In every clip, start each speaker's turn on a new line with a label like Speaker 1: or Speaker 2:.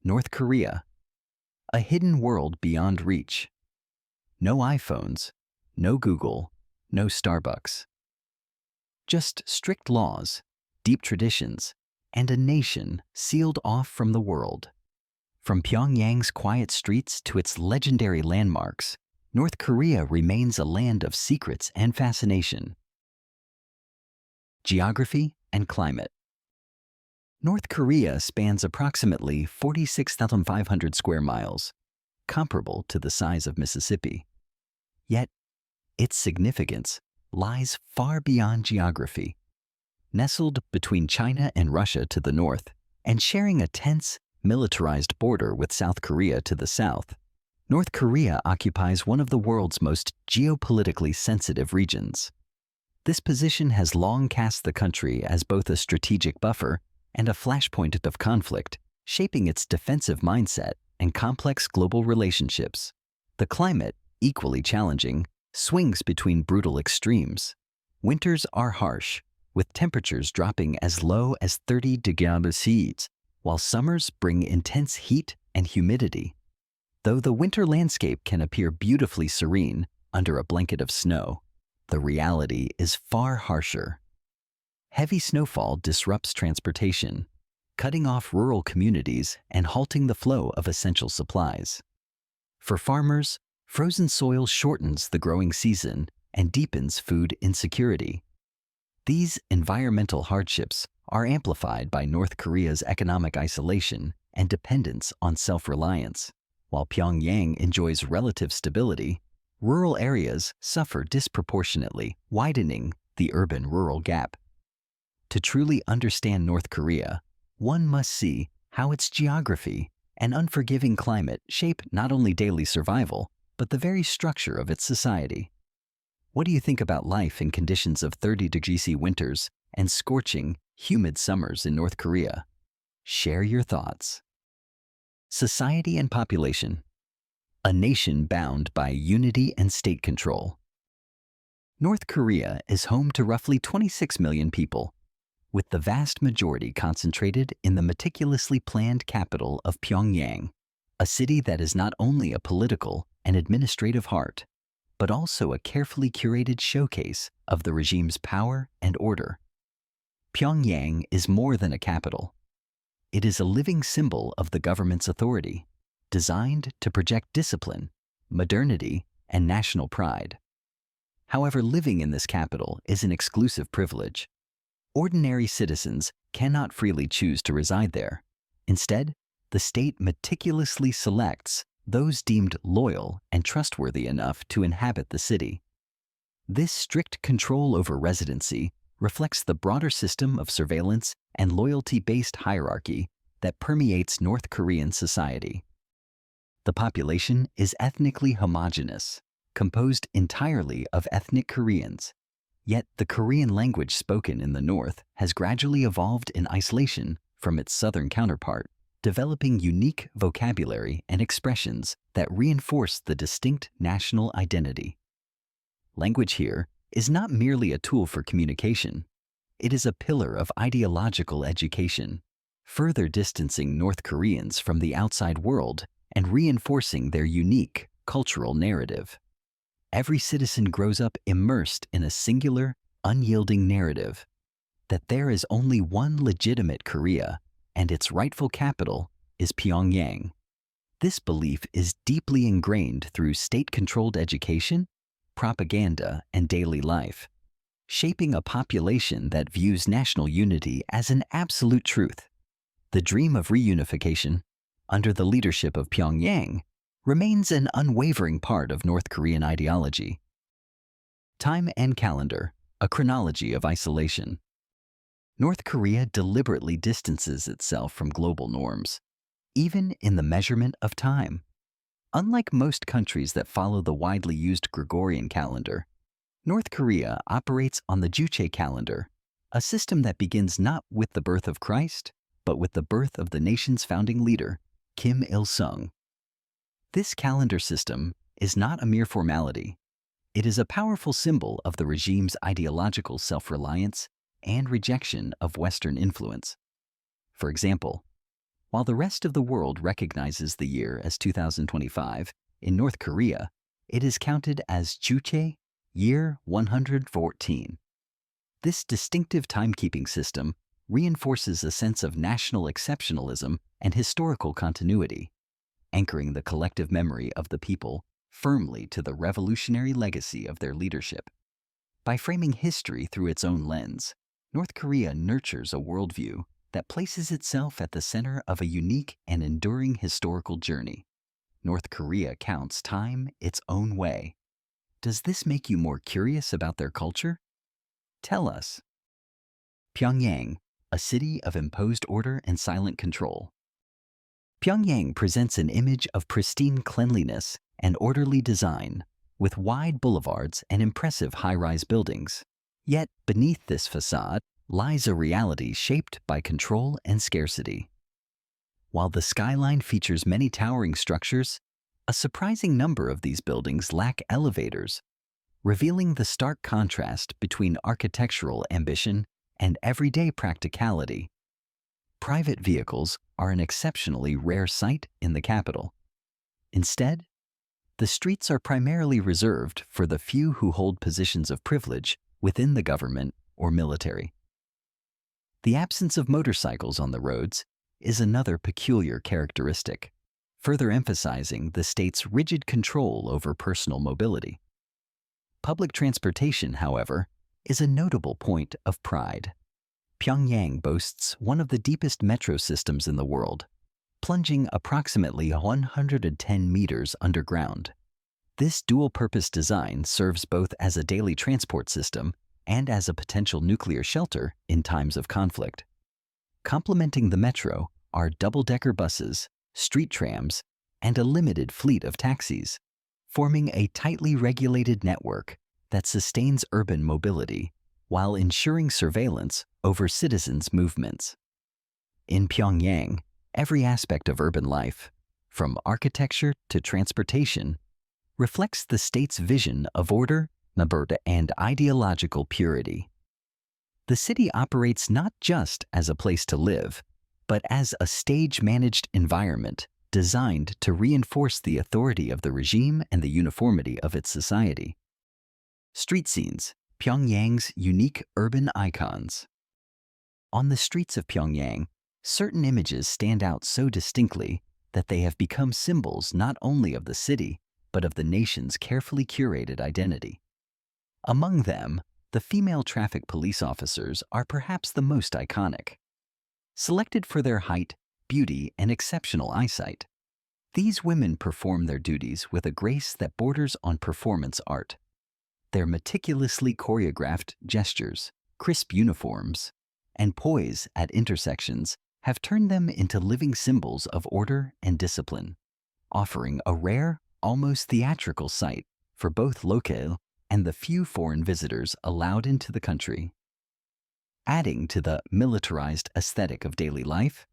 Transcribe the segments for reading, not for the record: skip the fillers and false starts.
Speaker 1: North Korea, a hidden world beyond reach. No iPhones, no Google, no Starbucks. Just strict laws, deep traditions, and a nation sealed off from the world. From Pyongyang's quiet streets to its legendary landmarks, North Korea remains a land of secrets and fascination. Geography and climate. North Korea spans approximately 46,500 square miles, comparable to the size of Mississippi. Yet, its significance lies far beyond geography. Nestled between China and Russia to the north, and sharing a tense, militarized border with South Korea to the south, North Korea occupies one of the world's most geopolitically sensitive regions. This position has long cast the country as both a strategic buffer and a flashpoint of conflict, shaping its defensive mindset and complex global relationships. The climate, equally challenging, swings between brutal extremes. Winters are harsh, with temperatures dropping as low as 30 degrees Celsius, while summers bring intense heat and humidity. Though the winter landscape can appear beautifully serene under a blanket of snow, the reality is far harsher. Heavy snowfall disrupts transportation, cutting off rural communities and halting the flow of essential supplies. For farmers, frozen soil shortens the growing season and deepens food insecurity. These environmental hardships are amplified by North Korea's economic isolation and dependence on self-reliance. While Pyongyang enjoys relative stability, rural areas suffer disproportionately, widening the urban-rural gap. To truly understand North Korea, one must see how its geography and unforgiving climate shape not only daily survival, but the very structure of its society. What do you think about life in conditions of 30-degree winters and scorching, humid summers in North Korea? Share your thoughts. Society and population. A nation bound by unity and state control. North Korea is home to roughly 26 million people, with the vast majority concentrated in the meticulously planned capital of Pyongyang, a city that is not only a political and administrative heart, but also a carefully curated showcase of the regime's power and order. Pyongyang is more than a capital. It is a living symbol of the government's authority, designed to project discipline, modernity, and national pride. However, living in this capital is an exclusive privilege. Ordinary citizens cannot freely choose to reside there. Instead, the state meticulously selects those deemed loyal and trustworthy enough to inhabit the city. This strict control over residency reflects the broader system of surveillance and loyalty-based hierarchy that permeates North Korean society. The population is ethnically homogeneous, composed entirely of ethnic Koreans. Yet the Korean language spoken in the north has gradually evolved in isolation from its southern counterpart, developing unique vocabulary and expressions that reinforce the distinct national identity. Language here is not merely a tool for communication. It is a pillar of ideological education, further distancing North Koreans from the outside world and reinforcing their unique cultural narrative. Every citizen grows up immersed in a singular, unyielding narrative that there is only one legitimate Korea and its rightful capital is Pyongyang. This belief is deeply ingrained through state-controlled education, propaganda, and daily life, shaping a population that views national unity as an absolute truth. The dream of reunification, under the leadership of Pyongyang, remains an unwavering part of North Korean ideology. Time and calendar, a chronology of isolation. North Korea deliberately distances itself from global norms, even in the measurement of time. Unlike most countries that follow the widely used Gregorian calendar, North Korea operates on the Juche calendar, a system that begins not with the birth of Christ, but with the birth of the nation's founding leader, Kim Il-sung. This calendar system is not a mere formality. It is a powerful symbol of the regime's ideological self-reliance and rejection of Western influence. For example, While the rest of the world recognizes the year as 2025, in North Korea, it is counted as Juche, year 114. This distinctive timekeeping system reinforces a sense of national exceptionalism and historical continuity, anchoring the collective memory of the people firmly to the revolutionary legacy of their leadership. By framing history through its own lens, North Korea nurtures a worldview that places itself at the center of a unique and enduring historical journey. North Korea counts time its own way. Does this make you more curious about their culture? Tell us. Pyongyang, a city of imposed order and silent control. Pyongyang presents an image of pristine cleanliness and orderly design, with wide boulevards and impressive high-rise buildings. Yet beneath this facade lies a reality shaped by control and scarcity. While the skyline features many towering structures, a surprising number of these buildings lack elevators, revealing the stark contrast between architectural ambition and everyday practicality. Private vehicles are an exceptionally rare sight in the capital. Instead, the streets are primarily reserved for the few who hold positions of privilege within the government or military. The absence of motorcycles on the roads is another peculiar characteristic, further emphasizing the state's rigid control over personal mobility. Public transportation, however, is a notable point of pride. Pyongyang boasts one of the deepest metro systems in the world, plunging approximately 110 meters underground. This dual-purpose design serves both as a daily transport system and as a potential nuclear shelter in times of conflict. Complementing the metro are double-decker buses, street trams, and a limited fleet of taxis, forming a tightly regulated network that sustains urban mobility while ensuring surveillance over citizens' movements. In Pyongyang, every aspect of urban life, from architecture to transportation, reflects the state's vision of order, and ideological purity. The city operates not just as a place to live, but as a stage-managed environment designed to reinforce the authority of the regime and the uniformity of its society. Street scenes, Pyongyang's unique urban icons. On the streets of Pyongyang, certain images stand out so distinctly that they have become symbols not only of the city, but of the nation's carefully curated identity. Among them, the female traffic police officers are perhaps the most iconic. Selected for their height, beauty, and exceptional eyesight, these women perform their duties with a grace that borders on performance art. Their meticulously choreographed gestures, crisp uniforms, and poise at intersections have turned them into living symbols of order and discipline, offering a rare, almost theatrical sight for both local and the few foreign visitors allowed into the country. Adding to the militarized aesthetic of daily life,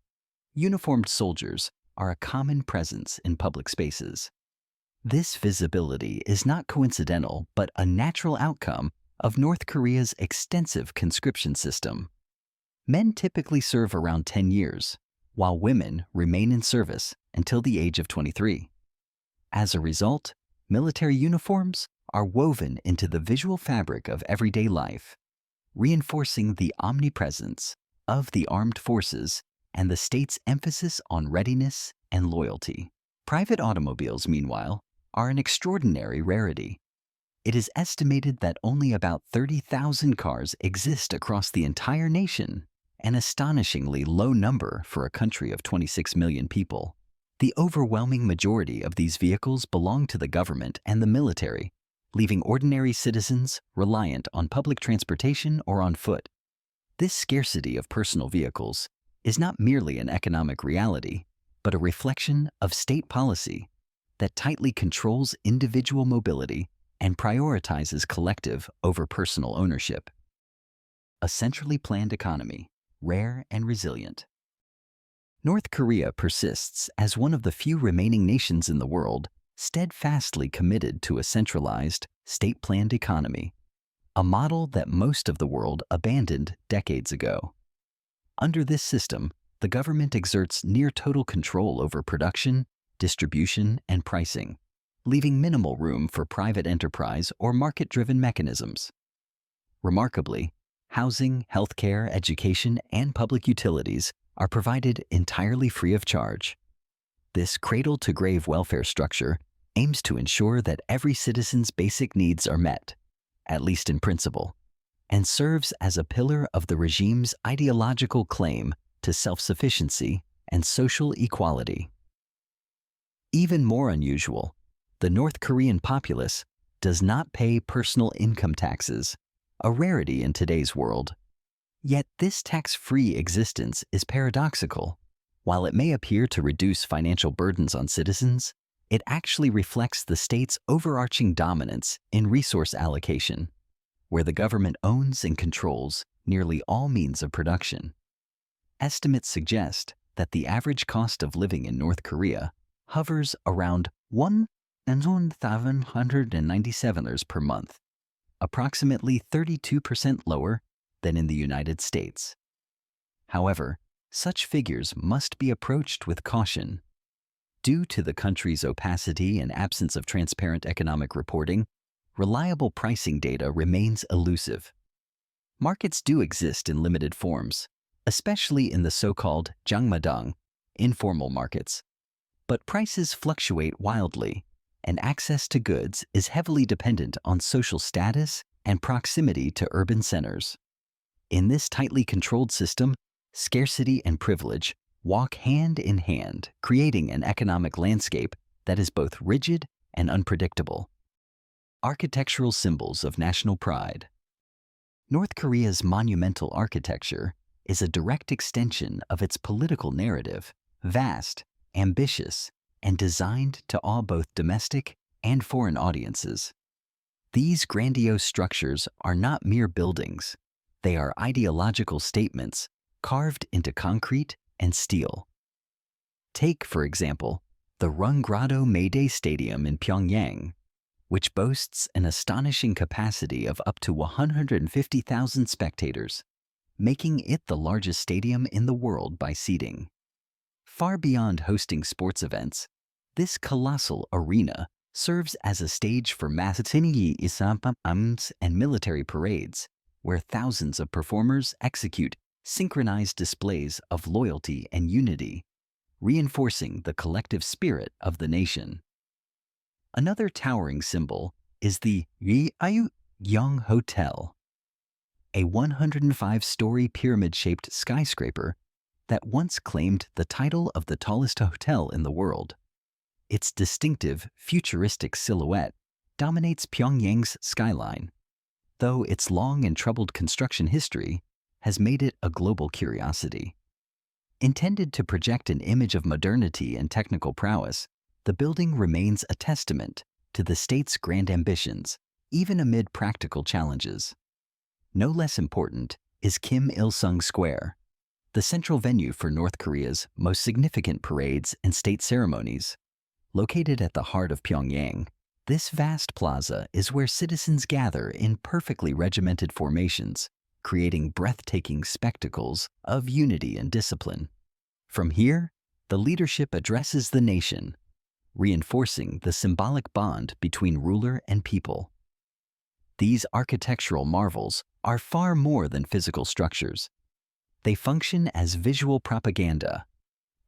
Speaker 1: uniformed soldiers are a common presence in public spaces. This visibility is not coincidental but a natural outcome of North Korea's extensive conscription system. Men typically serve around 10 years, while women remain in service until the age of 23. As a result, military uniforms are woven into the visual fabric of everyday life, reinforcing the omnipresence of the armed forces and the state's emphasis on readiness and loyalty. Private automobiles, meanwhile, are an extraordinary rarity. It is estimated that only about 30,000 cars exist across the entire nation, an astonishingly low number for a country of 26 million people. The overwhelming majority of these vehicles belong to the government and the military, leaving ordinary citizens reliant on public transportation or on foot. This scarcity of personal vehicles is not merely an economic reality, but a reflection of state policy that tightly controls individual mobility and prioritizes collective over personal ownership. A centrally planned economy, rare and resilient. North Korea persists as one of the few remaining nations in the world steadfastly committed to a centralized, state-planned economy, a model that most of the world abandoned decades ago. Under this system, the government exerts near-total control over production, distribution, and pricing, leaving minimal room for private enterprise or market-driven mechanisms. Remarkably, housing, healthcare, education, and public utilities are provided entirely free of charge. This cradle-to-grave welfare structure aims to ensure that every citizen's basic needs are met, at least in principle, and serves as a pillar of the regime's ideological claim to self-sufficiency and social equality. Even more unusual, the North Korean populace does not pay personal income taxes, a rarity in today's world. Yet this tax-free existence is paradoxical. While it may appear to reduce financial burdens on citizens, it actually reflects the state's overarching dominance in resource allocation, where the government owns and controls nearly all means of production. Estimates suggest that the average cost of living in North Korea hovers around $1,797 per month, approximately 32% lower than in the United States. However, such figures must be approached with caution. Due to the country's opacity and absence of transparent economic reporting, reliable pricing data remains elusive. Markets do exist in limited forms, especially in the so-called jangmadang, informal markets. But prices fluctuate wildly, and access to goods is heavily dependent on social status and proximity to urban centers. In this tightly controlled system, scarcity and privilege walk hand in hand, creating an economic landscape that is both rigid and unpredictable. Architectural symbols of national pride. North Korea's monumental architecture is a direct extension of its political narrative, vast, ambitious, and designed to awe both domestic and foreign audiences. These grandiose structures are not mere buildings. They are ideological statements carved into concrete and steel. Take, for example, the Rungrado Mayday Stadium in Pyongyang, which boasts an astonishing capacity of up to 150,000 spectators, making it the largest stadium in the world by seating. Far beyond hosting sports events, this colossal arena serves as a stage for mass and military parades, where thousands of performers execute synchronized displays of loyalty and unity, reinforcing the collective spirit of the nation. Another towering symbol is the Pyongyang Hotel, a 105-story pyramid-shaped skyscraper that once claimed the title of the tallest hotel in the world. Its distinctive, futuristic silhouette dominates Pyongyang's skyline, though its long and troubled construction history has made it a global curiosity. Intended to project an image of modernity and technical prowess, the building remains a testament to the state's grand ambitions, even amid practical challenges. No less important is Kim Il-sung Square, the central venue for North Korea's most significant parades and state ceremonies. Located at the heart of Pyongyang, this vast plaza is where citizens gather in perfectly regimented formations, creating breathtaking spectacles of unity and discipline. From here, the leadership addresses the nation, reinforcing the symbolic bond between ruler and people. These architectural marvels are far more than physical structures. They function as visual propaganda,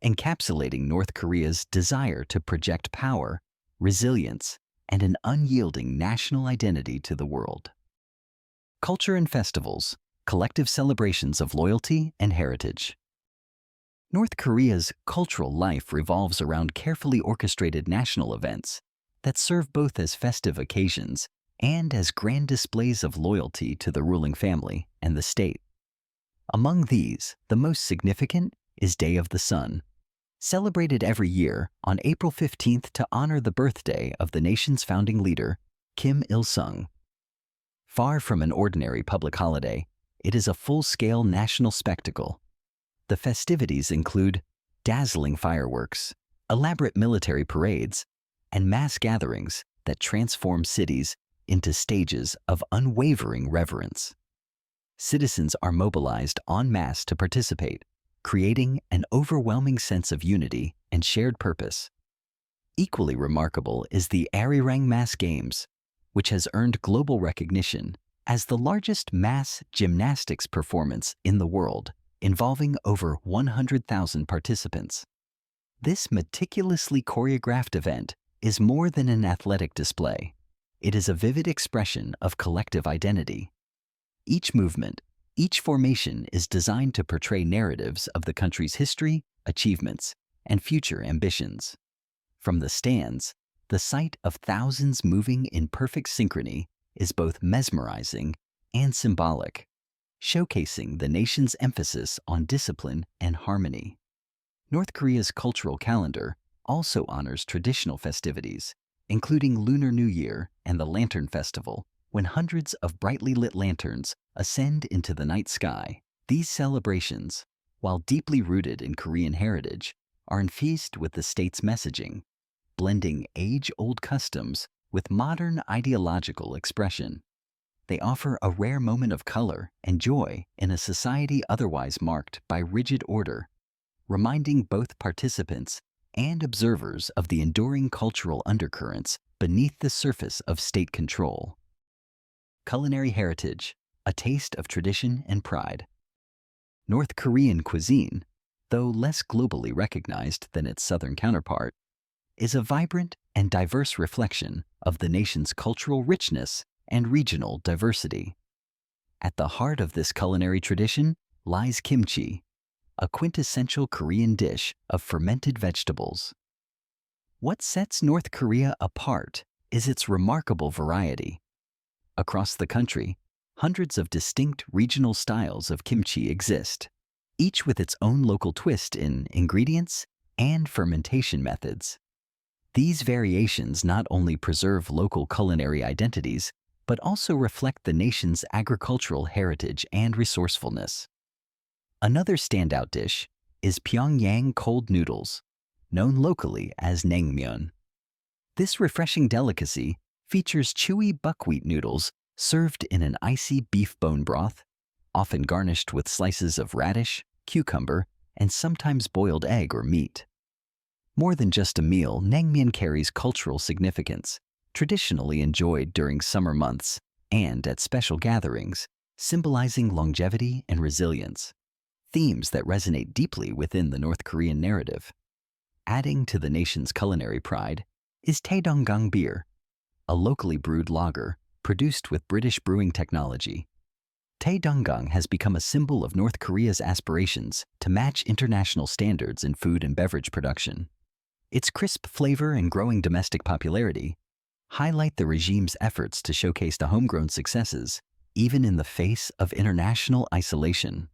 Speaker 1: encapsulating North Korea's desire to project power, resilience, and an unyielding national identity to the world. Culture and festivals, collective celebrations of loyalty and heritage. North Korea's cultural life revolves around carefully orchestrated national events that serve both as festive occasions and as grand displays of loyalty to the ruling family and the state. Among these, the most significant is Day of the Sun, celebrated every year on April 15th to honor the birthday of the nation's founding leader, Kim Il-sung. Far from an ordinary public holiday, it is a full-scale national spectacle. The festivities include dazzling fireworks, elaborate military parades, and mass gatherings that transform cities into stages of unwavering reverence. Citizens are mobilized en masse to participate, creating an overwhelming sense of unity and shared purpose. Equally remarkable is the Arirang Mass Games, which has earned global recognition as the largest mass gymnastics performance in the world, involving over 100,000 participants. This meticulously choreographed event is more than an athletic display. It is a vivid expression of collective identity. Each movement, each formation is designed to portray narratives of the country's history, achievements, and future ambitions. From the stands, the sight of thousands moving in perfect synchrony is both mesmerizing and symbolic, showcasing the nation's emphasis on discipline and harmony. North Korea's cultural calendar also honors traditional festivities, including Lunar New Year and the Lantern Festival, when hundreds of brightly lit lanterns ascend into the night sky. These celebrations, while deeply rooted in Korean heritage, are infused with the state's messaging, blending age-old customs with modern ideological expression. They offer a rare moment of color and joy in a society otherwise marked by rigid order, reminding both participants and observers of the enduring cultural undercurrents beneath the surface of state control. Culinary heritage, a taste of tradition and pride. North Korean cuisine, though less globally recognized than its southern counterpart, is a vibrant and diverse reflection of the nation's cultural richness and regional diversity. At the heart of this culinary tradition lies kimchi, a quintessential Korean dish of fermented vegetables. What sets North Korea apart is its remarkable variety. Across the country, hundreds of distinct regional styles of kimchi exist, each with its own local twist in ingredients and fermentation methods. These variations not only preserve local culinary identities, but also reflect the nation's agricultural heritage and resourcefulness. Another standout dish is Pyongyang cold noodles, known locally as naengmyeon. This refreshing delicacy features chewy buckwheat noodles served in an icy beef bone broth, often garnished with slices of radish, cucumber, and sometimes boiled egg or meat. More than just a meal, naengmyeon carries cultural significance, traditionally enjoyed during summer months and at special gatherings, symbolizing longevity and resilience, themes that resonate deeply within the North Korean narrative. Adding to the nation's culinary pride is Taedonggang beer, a locally brewed lager produced with British brewing technology. Taedonggang has become a symbol of North Korea's aspirations to match international standards in food and beverage production. Its crisp flavor and growing domestic popularity highlight the regime's efforts to showcase the homegrown successes, even in the face of international isolation.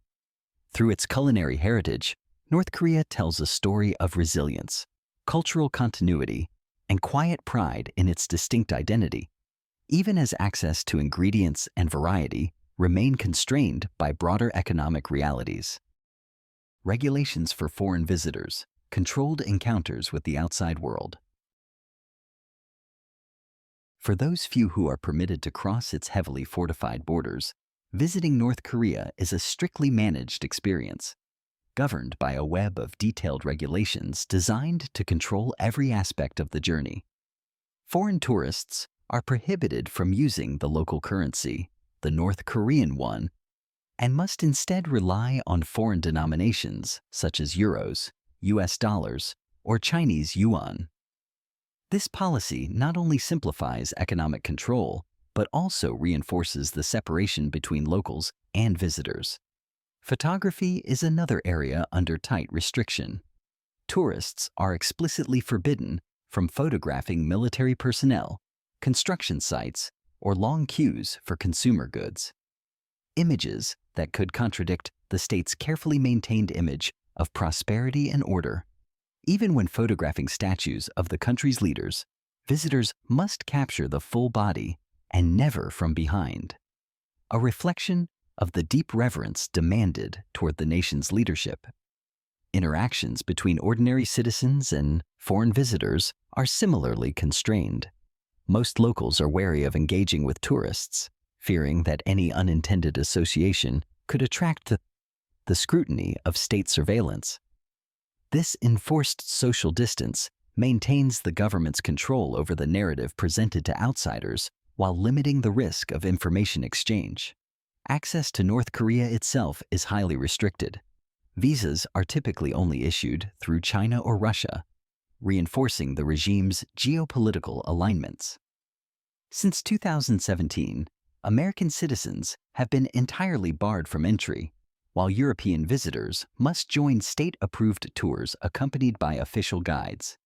Speaker 1: Through its culinary heritage, North Korea tells a story of resilience, cultural continuity, and quiet pride in its distinct identity, even as access to ingredients and variety remain constrained by broader economic realities. Regulations for foreign visitors, controlled encounters with the outside world. For those few who are permitted to cross its heavily fortified borders, visiting North Korea is a strictly managed experience, governed by a web of detailed regulations designed to control every aspect of the journey. Foreign tourists are prohibited from using the local currency, the North Korean won, and must instead rely on foreign denominations such as euros, US dollars, or Chinese yuan. This policy not only simplifies economic control, but also reinforces the separation between locals and visitors. Photography is another area under tight restriction. Tourists are explicitly forbidden from photographing military personnel, construction sites, or long queues for consumer goods. Images that could contradict the state's carefully maintained image of prosperity and order. Even when photographing statues of the country's leaders, visitors must capture the full body and never from behind, a reflection of the deep reverence demanded toward the nation's leadership. Interactions between ordinary citizens and foreign visitors are similarly constrained. Most locals are wary of engaging with tourists, fearing that any unintended association could attract the scrutiny of state surveillance. This enforced social distance maintains the government's control over the narrative presented to outsiders while limiting the risk of information exchange. Access to North Korea itself is highly restricted. Visas are typically only issued through China or Russia, reinforcing the regime's geopolitical alignments. Since 2017, American citizens have been entirely barred from entry, while European visitors must join state-approved tours accompanied by official guides.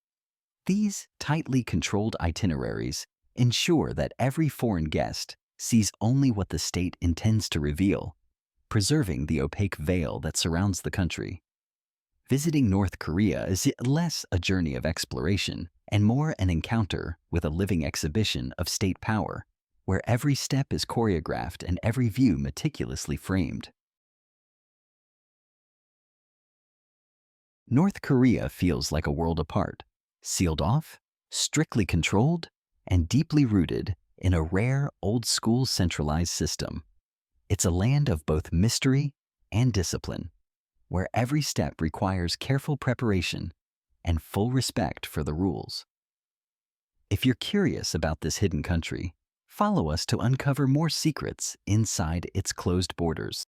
Speaker 1: These tightly controlled itineraries ensure that every foreign guest sees only what the state intends to reveal, preserving the opaque veil that surrounds the country. Visiting North Korea is less a journey of exploration and more an encounter with a living exhibition of state power, where every step is choreographed and every view meticulously framed. North Korea feels like a world apart, sealed off, strictly controlled, and deeply rooted in a rare, old-school centralized system. It's a land of both mystery and discipline, where every step requires careful preparation and full respect for the rules. If you're curious about this hidden country, follow us to uncover more secrets inside its closed borders.